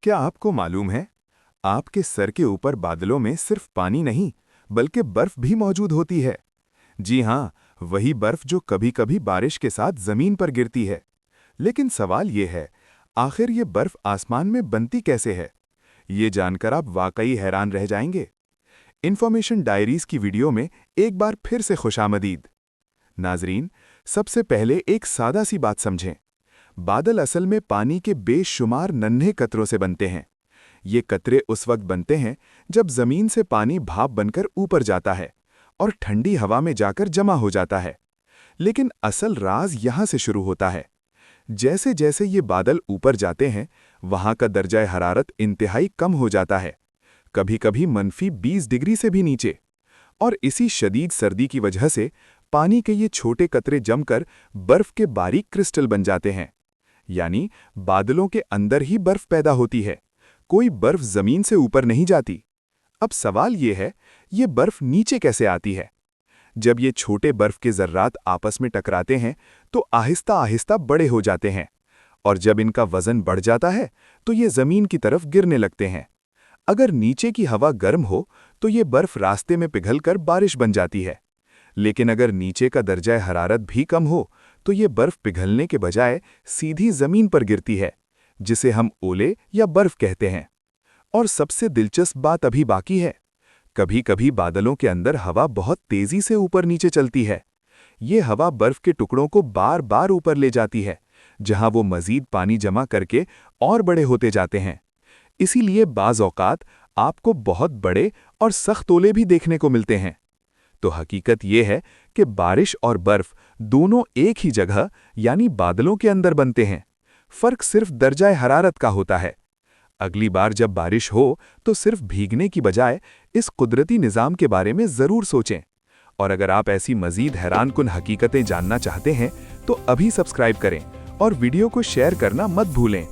क्या आपको मालूम है, आपके सर के ऊपर बादलों में सिर्फ पानी नहीं, बल्कि बर्फ भी मौजूद होती है। जी हाँ, वही बर्फ जो कभी-कभी बारिश के साथ जमीन पर गिरती है। लेकिन सवाल ये है, आखिर ये बर्फ आसमान में बनती कैसे है? ये जानकर आप वाकई हैरान रह जाएंगे। इन्फॉर्मेशन डायरीज की वीडियो में एक बार फिर से खुशामदीद। नाजरीन, सबसे पहले एक सादा सी बात समझें। बादल असल में पानी के बेशुमार नन्हे कतरों से बनते हैं। ये कतरे उस वक्त बनते हैं जब जमीन से पानी भाप बनकर ऊपर जाता है और ठंडी हवा में जाकर जमा हो जाता है। लेकिन असल राज यहां से शुरू होता है। जैसे जैसे ये बादल ऊपर जाते हैं, वहां का दर्जा हरारत इंतहाई कम हो जाता है, कभी-कभी -20 डिग्री से भी नीचे। और इसी शदीद सर्दी की वजह से पानी के ये छोटे कतरे जमकर बर्फ के बारीक क्रिस्टल बन जाते हैं। यानी बादलों के अंदर ही बर्फ पैदा होती है, कोई बर्फ जमीन से ऊपर नहीं जाती। अब सवाल ये है, ये बर्फ नीचे कैसे आती है? जब ये छोटे बर्फ के जर्रात आपस में टकराते हैं तो आहिस्ता आहिस्ता बड़े हो जाते हैं, और जब इनका वजन बढ़ जाता है तो ये जमीन की तरफ गिरने लगते हैं। अगर नीचे की हवा गर्म हो तो ये बर्फ रास्ते में पिघलकर बारिश बन जाती है। लेकिन अगर नीचे का दर्जा हरारत भी कम हो तो ये बर्फ पिघलने के बजाय सीधी जमीन पर गिरती है, जिसे हम ओले या बर्फ कहते हैं। और सबसे दिलचस्प बात अभी बाकी है। कभी-कभी बादलों के अंदर हवा बहुत तेजी से ऊपर नीचे चलती है। ये हवा बर्फ के टुकड़ों को बार बार ऊपर ले जाती है, जहां वो मजीद पानी जमा करके और बड़े होते जाते हैं। इसीलिए बाज़ औक़ात आपको बहुत बड़े और सख्त ओले भी देखने को मिलते हैं। तो हकीकत यह है कि बारिश और बर्फ दोनों एक ही जगह यानी बादलों के अंदर बनते हैं। फर्क सिर्फ दर्जा हरारत का होता है। अगली बार जब बारिश हो तो सिर्फ भीगने की बजाय इस कुदरती निज़ाम के बारे में ज़रूर सोचें। और अगर आप ऐसी मज़ीद हैरानकुन हकीकतें जानना चाहते हैं तो अभी सब्सक्राइब करें और वीडियो को शेयर करना मत भूलें।